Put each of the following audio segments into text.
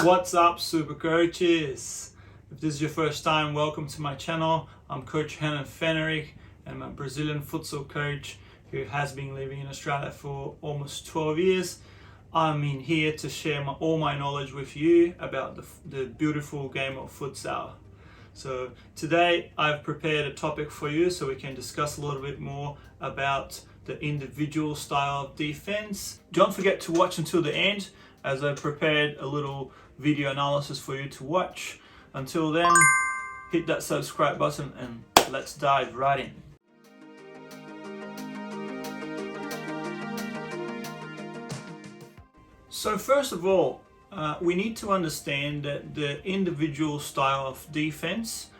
What's up, super coaches? If this is your first time, welcome to my channel. I'm Coach Henan Fenerick, and I'm a Brazilian futsal coach who has been living in Australia for almost 12 years. I'm in here to share all my knowledge with you about the beautiful game of futsal. So today I've prepared a topic for you so we can discuss a little bit more about the individual style of defense. Don't forget to watch until the end, as I've prepared a little video analysis for you to watch. Until then, hit that subscribe button and let's dive right in. So first of all, we need to understand that the individual style of defense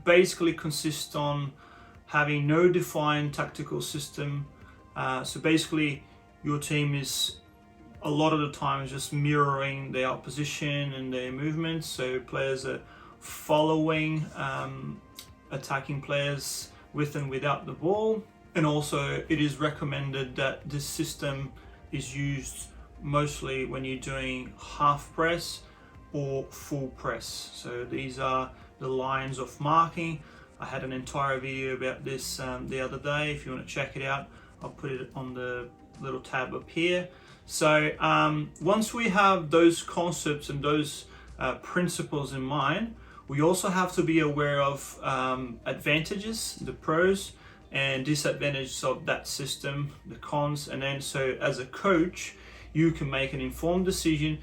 basically consists on having no defined tactical system. So basically your team is a lot of the time just mirroring their opposition and their movements. So players are following attacking players with and without the ball. And also it is recommended that this system is used mostly when you're doing half press or full press. So these are the lines of marking. I had an entire video about this the other day. If you want to check it out, I'll put it on the little tab up here. So once we have those concepts and those principles in mind, we also have to be aware of advantages, the pros and disadvantages of that system, the cons. And then so as a coach, you can make an informed decision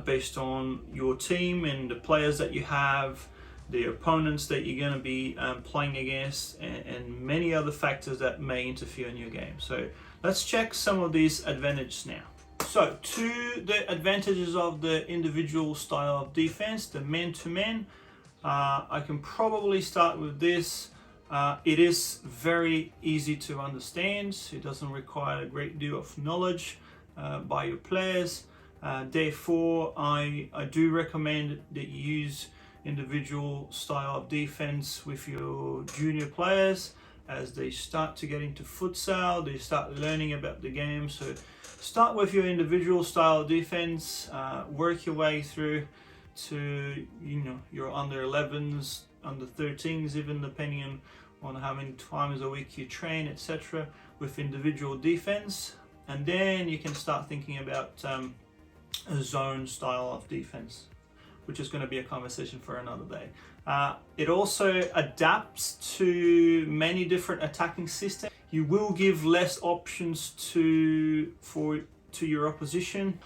based on your team and the players that you have, the opponents that you're going to be playing against, and many other factors that may interfere in your game. So let's check some of these advantages now. So to the advantages of the individual style of defense, the man-to-man, I can probably start with this. It is very easy to understand. It doesn't require a great deal of knowledge by your players. Therefore, I do recommend that you use individual style of defense with your junior players as they start to get into futsal, they start learning about the game. So start with your individual style of defense, work your way through to your under 11s, under 13s, even depending on how many times a week you train, etc., with individual defense. And then you can start thinking about a zone style of defense, which is going to be a conversation for another day. It also adapts to many different attacking systems. You will give less options to your opposition,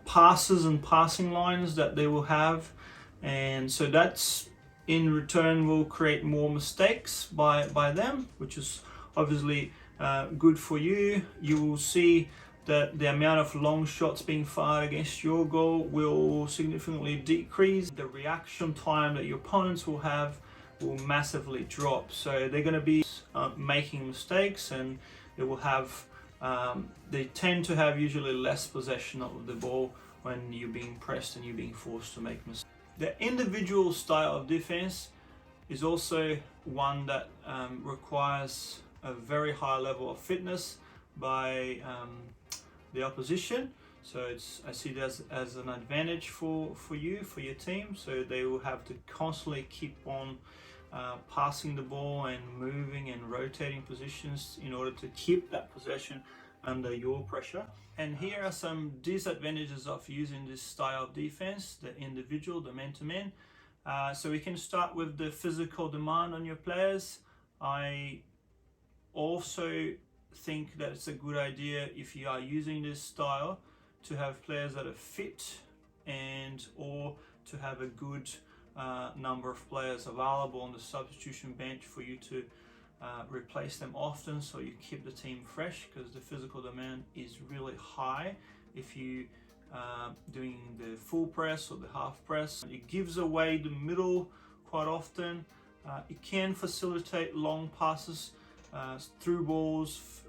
passes and passing lines that they will have, and so that's in return will create more mistakes by them, which is obviously good for you. You will see that the amount of long shots being fired against your goal will significantly decrease. The reaction time that your opponents will have will massively drop. So they're going to be making mistakes, and it will have they tend to have usually less possession of the ball when you're being pressed and you're being forced to make mistakes. The individual style of defense is also one that requires a very high level of fitness by the opposition. So I see it as an advantage for you, for your team. So they will have to constantly keep on passing the ball and moving and rotating positions in order to keep that possession under your pressure. And here are some disadvantages of using this style of defense, the individual, the man-to-man. So we can start with the physical demand on your players. I also think that it's a good idea, if you are using this style, to have players that are fit and or to have a good number of players available on the substitution bench for you to replace them often, so you keep the team fresh, because the physical demand is really high if you doing the full press or the half press. It gives away the middle quite often. It can facilitate long passes, through balls,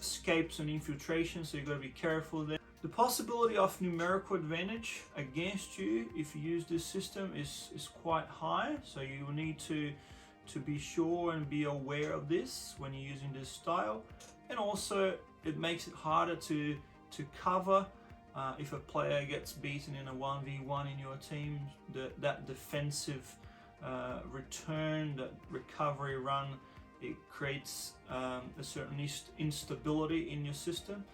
escapes and infiltration, so you've got to be careful there. The possibility of numerical advantage against you if you use this system is quite high, so you will need to be sure and be aware of this when you're using this style. And also it makes it harder to cover If a player gets beaten in a 1v1 in your team, that defensive return, that recovery run, it creates a certain instability in your system.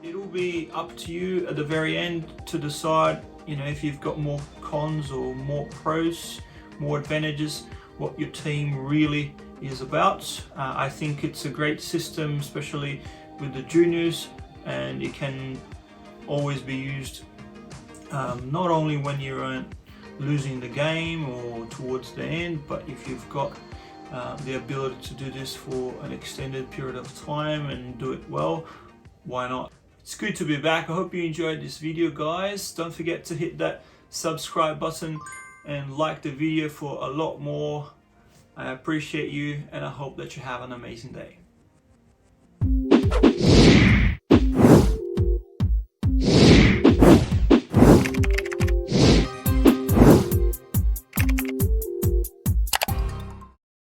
It'll be up to you at the very end to decide, if you've got more cons or more pros, more advantages, what your team really is about. I think it's a great system, especially with the juniors, and it can always be used not only when you're losing the game or towards the end, but if you've got the ability to do this for an extended period of time and do it well, why not? It's good to be back. I hope you enjoyed this video, guys. Don't forget to hit that subscribe button and like the video for a lot more. I appreciate you, and I hope that you have an amazing day.